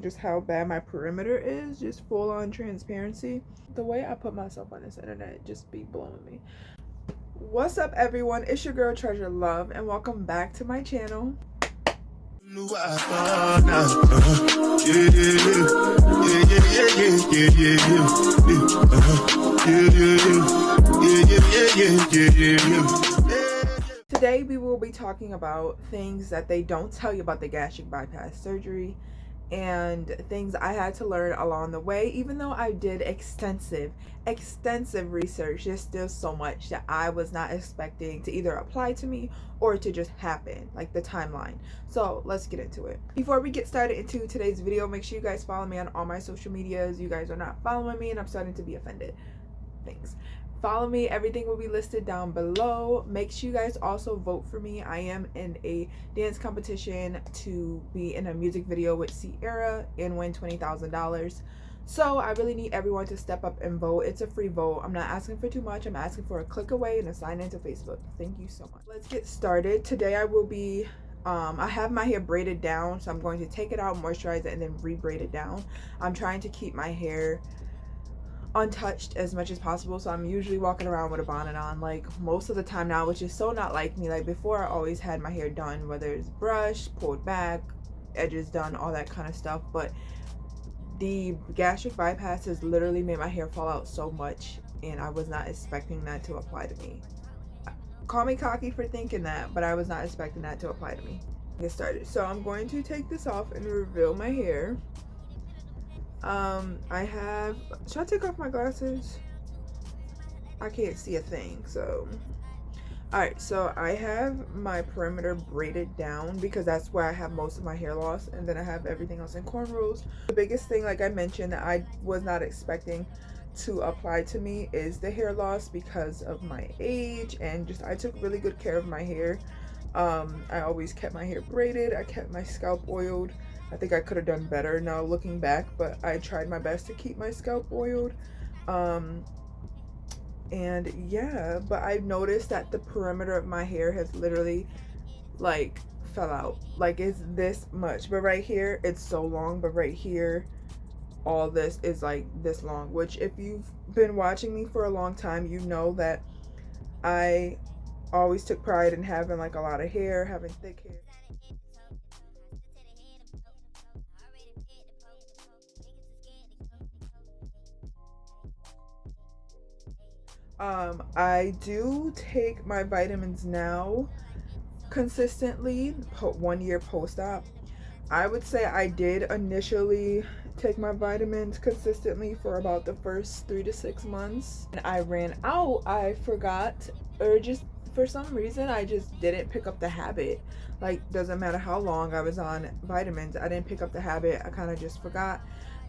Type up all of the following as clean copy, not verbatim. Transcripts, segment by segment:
just how bad my perimeter is, just full on transparency. The way I put myself on this internet just be blowing me. What's up, everyone? It's your girl Treasurelove, and welcome back to my channel. Today we will be talking about things that they don't tell you about the gastric bypass surgery and things I had to learn along the way. Even though I did extensive research, there's still so much that I was not expecting to either apply to me or to just happen, like the timeline. So let's get into it. Before we get started into today's video, make sure you guys follow me on all my social medias. You guys are not following me and I'm starting to be offended. Thanks. Follow me. Everything will be listed down below. Make sure you guys also vote for me. I am in a dance competition to be in a music video with Sierra and win $20,000. So I really need everyone to step up and vote. It's a free vote. I'm not asking for too much. I'm asking for a click away and a sign into Facebook. Thank you so much. Let's get started. Today I will be I have my hair braided down, so I'm going to take it out, moisturize it, and then re-braid it down. I'm trying to keep my hair untouched as much as possible, so I'm usually walking around with a bonnet on like most of the time now, which is so not like me. Like before, I always had my hair done, whether it's brushed, pulled back, edges done, all that kind of stuff. But the gastric bypass has literally made my hair fall out so much, and I was not expecting that to apply to me. Call me cocky for thinking that, but I was not expecting that to apply to me. Get started. So I'm going to take this off and reveal my hair. Should I take off my glasses? I can't see a thing. So alright, so I have my perimeter braided down because that's where I have most of my hair loss, and then I have everything else in cornrows. The biggest thing, like I mentioned, that I was not expecting to apply to me is the hair loss because of my age, and just I took really good care of my hair. I always kept my hair braided. I kept my scalp oiled. I think I could have done better now looking back, but I tried my best to keep my scalp oiled. And yeah, but I've noticed that the perimeter of my hair has literally like fell out. Like it's this much, but right here it's so long, but right here all this is like this long, which if you've been watching me for a long time, you know that I always took pride in having like a lot of hair, having thick hair. I do take my vitamins now consistently, 1 year post-op. I would say I did initially take my vitamins consistently for about the first 3 to 6 months. And I ran out, I forgot, or just for some reason I just didn't pick up the habit. Like, doesn't matter how long I was on vitamins, I didn't pick up the habit. I kind of just forgot,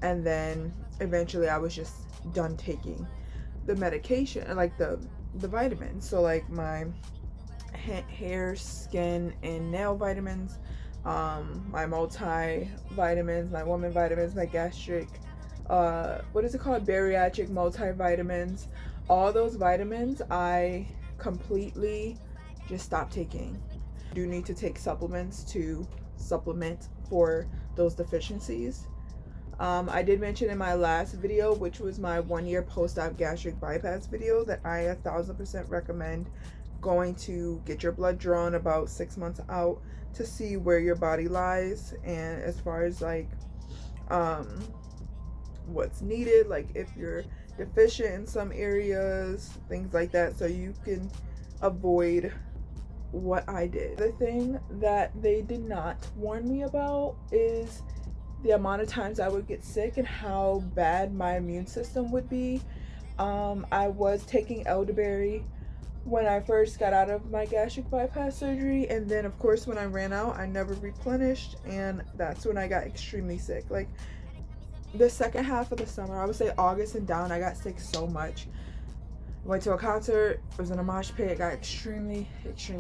and then eventually I was just done taking the medication, like the vitamins. So like my hair, skin, and nail vitamins, my multivitamins, my woman vitamins, my gastric, what is it called, bariatric multivitamins, all those vitamins I completely just stopped taking. I do need to take supplements to supplement for those deficiencies. I did mention in my last video, which was my 1 year post-op gastric bypass video, that I 1000% recommend going to get your blood drawn about 6 months out to see where your body lies, and as far as like what's needed, like if you're deficient in some areas, things like that, so you can avoid what I did. The thing that they did not warn me about is the amount of times I would get sick and how bad my immune system would be. I was taking elderberry when I first got out of my gastric bypass surgery, and then of course when I ran out I never replenished, and that's when I got extremely sick. Like the second half of the summer, I would say August and down, I got sick so much. Went to a concert, was in a mosh pit, got extremely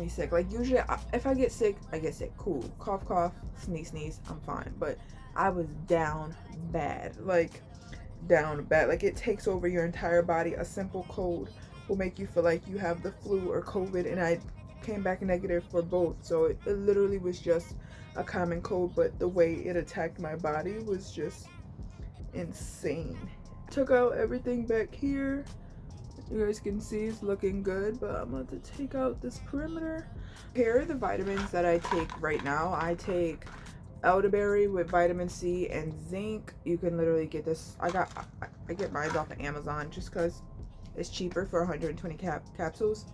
sick. Like usually if I get sick, I get sick, cool, cough cough, sneeze, I'm fine. But I was down bad, like down bad. Like it takes over your entire body. A simple cold will make you feel like you have the flu or COVID, and I came back negative for both. So it literally was just a common cold, but the way it attacked my body was just insane. Took out everything back here. You guys can see it's looking good, but I'm about to take out this perimeter. Here are the vitamins that I take right now. I take elderberry with vitamin C and zinc. You can literally get this. I get mine off of Amazon just because it's cheaper for 120 capsules.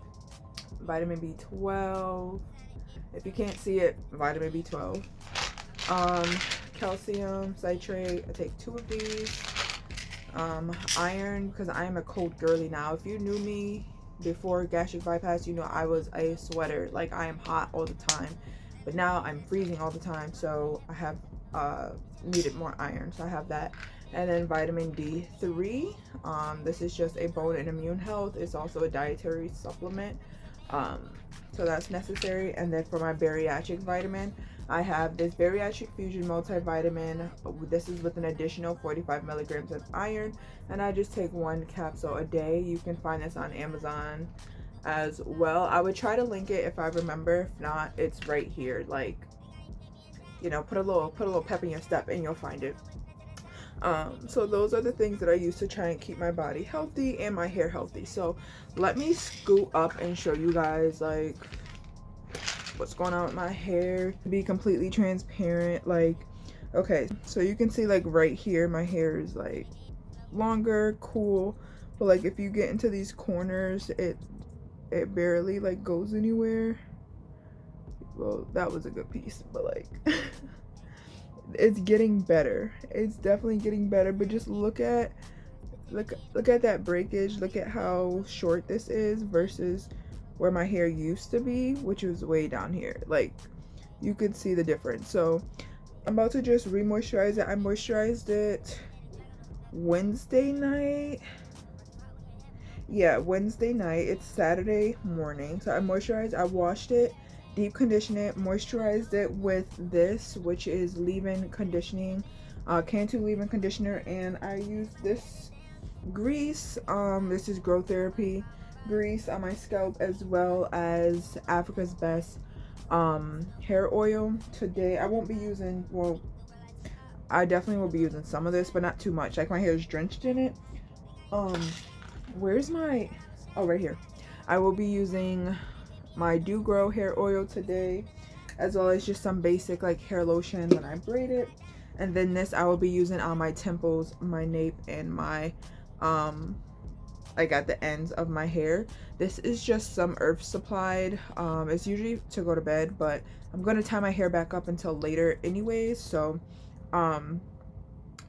Vitamin B12. If you can't see it, vitamin B12. Calcium citrate. I take 2 of these. Iron, because I am a cold girly now. If you knew me before gastric bypass, you know I was a sweater. Like, I am hot all the time, but now I'm freezing all the time, so I have needed more iron, so I have that. And then vitamin D3. This is just a bone and immune health. It's also a dietary supplement, so that's necessary. And then for my bariatric vitamin, I have this Bariatric Fusion multivitamin. This is with an additional 45 milligrams of iron, and I just take 1 capsule a day. You can find this on Amazon as well. I would try to link it if I remember. If not, it's right here. Like, you know, put a little pep in your step and you'll find it. So those are the things that I use to try and keep my body healthy and my hair healthy. So let me scoot up and show you guys like what's going on with my hair, to be completely transparent. Like, okay, so you can see like right here my hair is like longer, cool, but like if you get into these corners, it barely like goes anywhere. Well, that was a good piece, but like it's getting better. It's definitely getting better, but just look at that breakage. Look at how short this is versus where my hair used to be, which was way down here. Like, you could see the difference. So I'm about to just re-moisturize it. I moisturized it Wednesday night. Yeah, Wednesday night. It's Saturday morning. So I moisturized, I washed it, deep conditioned it, moisturized it with this, which is leave-in conditioning, Cantu leave-in conditioner, and I used this grease. This is Grow Therapy grease on my scalp, as well as Africa's Best hair oil. Today I won't be using, well, I definitely will be using some of this, but not too much. Like, my hair is drenched in it. Where's my, oh, right here. I will be using my Do Grow hair oil today, as well as just some basic like hair lotion when I braid it. And then this I will be using on my temples, my nape, and my like at the ends of my hair. This is just some earth supplied. It's usually to go to bed, but I'm gonna tie my hair back up until later anyways. So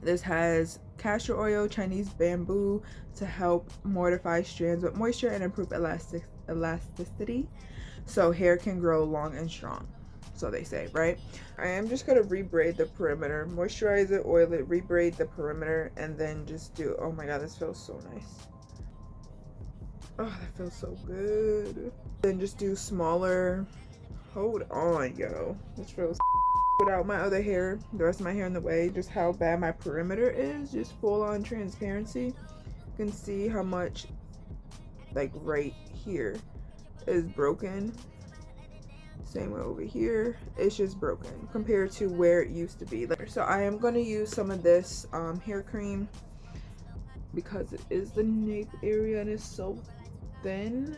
this has castor oil, Chinese bamboo, to help mortify strands with moisture and improve elasticity, so hair can grow long and strong, so they say, right? I am just gonna rebraid the perimeter, moisturize it, oil it, rebraid the perimeter, and then just do, oh my god, this feels so nice. Oh, that feels so good. Then just do smaller, hold on, yo, this feels without my other hair, the rest of my hair in the way, just how bad my perimeter is, just full on transparency. You can see how much, like right here is broken. Same way over here, it's just broken compared to where it used to be. So I am going to use some of this hair cream because it is the nape area and it's so thin.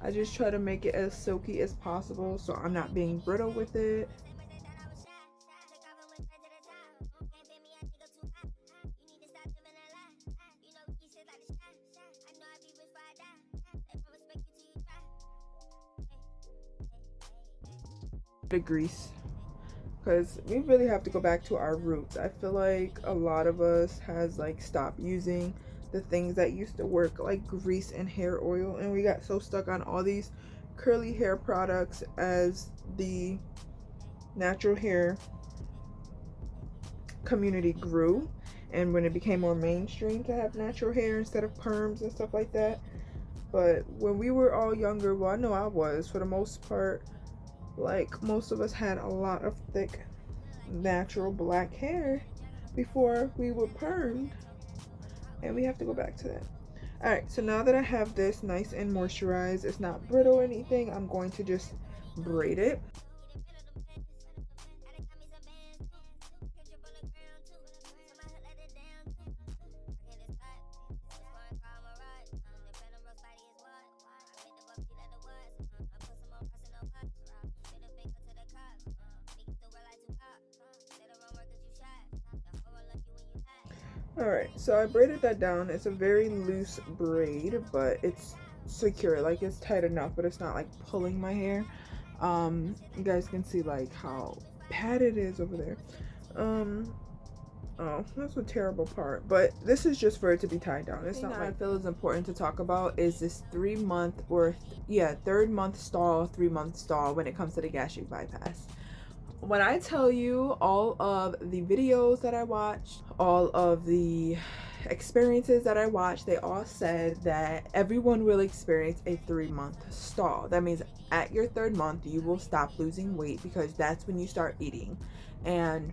I just try to make it as silky as possible so I'm not being brittle with it. The grease, because we really have to go back to our roots. I feel like a lot of us has like stopped using the things that used to work, like grease and hair oil, and we got so stuck on all these curly hair products as the natural hair community grew, and when it became more mainstream to have natural hair instead of perms and stuff like that. But when we were all younger, well, I know I was, for the most part, like most of us had a lot of thick natural black hair before we were permed, and we have to go back to that. All right, so now that I have this nice and moisturized, it's not brittle or anything, I'm going to just braid it. Alright, so I braided that down. It's a very loose braid, but it's secure. Like, it's tight enough, but it's not like pulling my hair. You guys can see like how bad it is over there. Oh, that's a terrible part. But this is just for it to be tied down. It's not like I feel is important to talk about is this 3-month or third month stall, 3-month stall when it comes to the gastric bypass. When I tell you all of the videos that I watched, all of the experiences that I watched, they all said that everyone will experience a 3-month stall. That means at your 3rd month, you will stop losing weight because that's when you start eating. And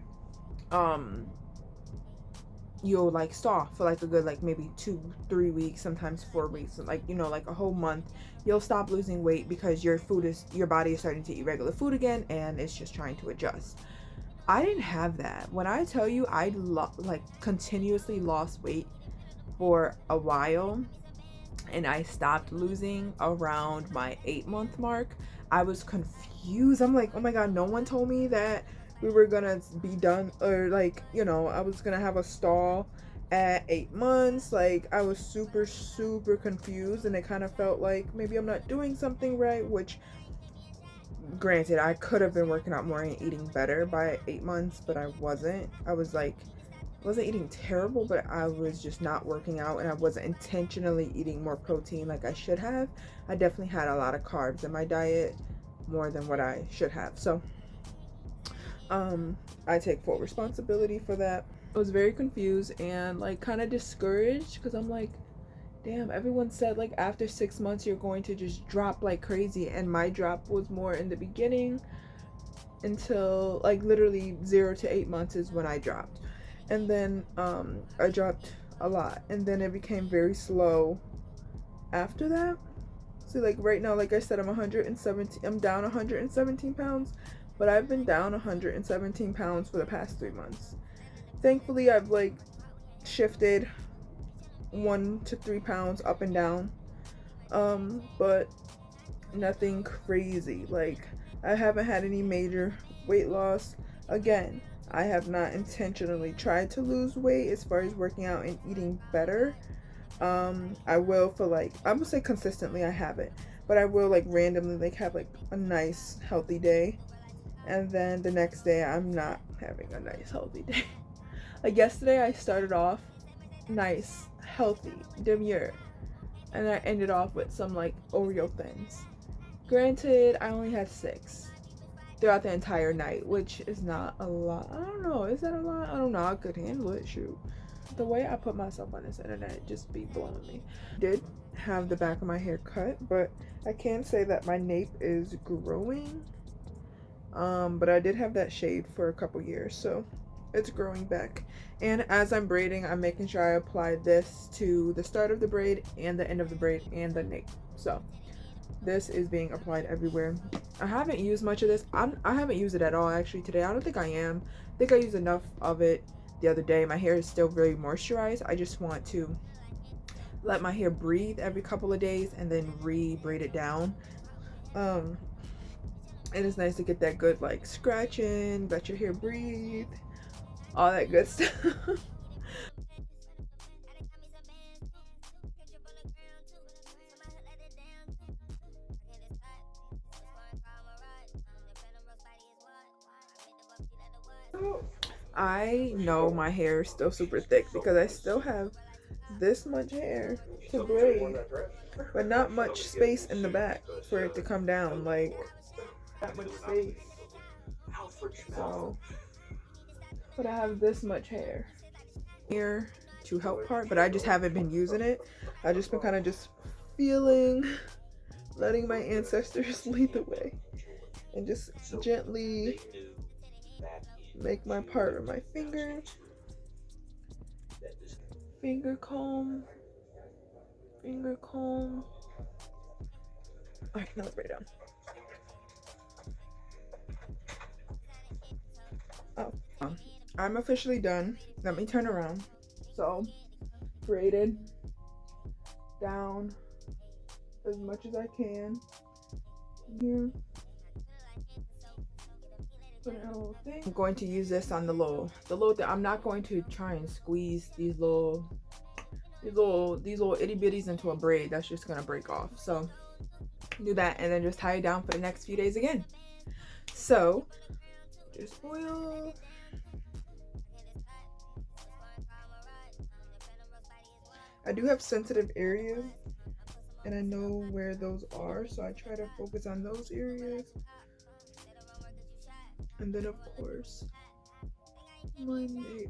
you'll like stall for like a good like maybe 2-3 weeks, sometimes 4 weeks, like like a whole month. You'll stop losing weight because your body is starting to eat regular food again, and it's just trying to adjust. I didn't have that. When I tell you I like continuously lost weight for a while, and I stopped losing around my 8-month mark, I was confused. I'm like, oh my god, no one told me that we were gonna be done, or like, I was gonna have a stall at 8 months. Like, I was super confused, and it kind of felt like maybe I'm not doing something right, which granted, I could have been working out more and eating better by 8 months, but I wasn't. I wasn't eating terrible, but I was just not working out, and I wasn't intentionally eating more protein like I should have. I definitely had a lot of carbs in my diet, more than what I should have. So I take full responsibility for that. I was very confused and like kind of discouraged because I'm like, damn, everyone said like after 6 months you're going to just drop like crazy, and my drop was more in the beginning until like literally 0 to 8 months is when I dropped. And then I dropped a lot, and then it became very slow after that. So like right now, like I said, I'm down 117 pounds, but I've been down 117 pounds for the past 3 months. Thankfully, I've like shifted 1 to 3 pounds up and down, but nothing crazy. Like, I haven't had any major weight loss. Again, I have not intentionally tried to lose weight as far as working out and eating better. I will for like, I would say consistently I haven't, but I will like randomly like have like a nice healthy day, and then the next day I'm not having a nice healthy day. Like yesterday I started off nice, healthy, demure, and I ended off with some like Oreo thins. Granted, I only had 6 throughout the entire night, which is not a lot. I don't know, is that a lot? I don't know, I could handle it, shoot. The way I put myself on this internet just be blowing me. I did have the back of my hair cut, but I can say that my nape is growing. But I did have that shade for a couple years, so it's growing back. And as I'm braiding, I'm making sure I apply this to the start of the braid and the end of the braid and the nape. So this is being applied everywhere. I haven't used much of this. I haven't used it at all actually today. I don't think I am. I think I used enough of it the other day. My hair is still very moisturized. I just want to let my hair breathe every couple of days and then re-braid it down. And it's nice to get that good like scratching, let your hair breathe, all that good stuff. I know my hair is still super thick because I still have this much hair to braid, but not much space in the back for it to come down, like that much space. So, but I have this much hair here to help part, but I just haven't been using it. I just been kind of just feeling, letting my ancestors lead the way, and just gently make my part with my finger. Finger comb. Alright, now let's braid it down. Oh, I'm officially done. Let me turn around. So, braided down as much as I can here. put in a little thing. I'm going to use this on the little thing. I'm not going to try and squeeze these little itty bitties into a braid. That's just gonna break off. So do that and then just tie it down for the next few days again. So just oil. I do have sensitive areas and I know where those are, so I try to focus on those areas. And then of course my nape.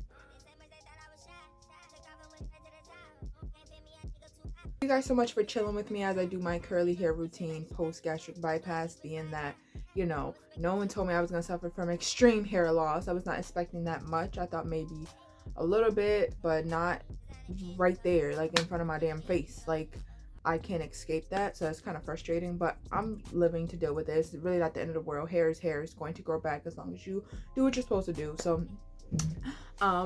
Thank you guys so much for chilling with me as I do my curly hair routine post gastric bypass, being that, you know, no one told me I was gonna suffer from extreme hair loss. I was not expecting that much. I thought maybe a little bit, but not right there, like in front of my damn face. Like I can't escape that, so it's kind of frustrating, but I'm living to deal with this. It's really not the end of the world. Hair is hair. It's going to grow back as long as you do what you're supposed to do. So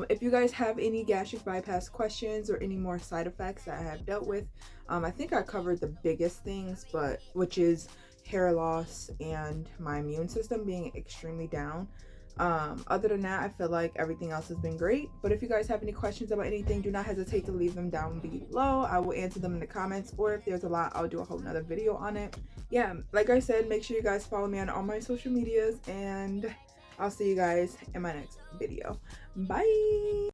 if you guys have any gastric bypass questions or any more side effects that I have dealt with, I think I covered the biggest things, but which is hair loss and my immune system being extremely down. Other than that, I feel like everything else has been great. But if you guys have any questions about anything, do not hesitate to leave them down below. I will answer them in the comments, or if there's a lot, I'll do a whole nother video on it. Yeah, like I said, make sure you guys follow me on all my social medias, and I'll see you guys in my next video. Bye.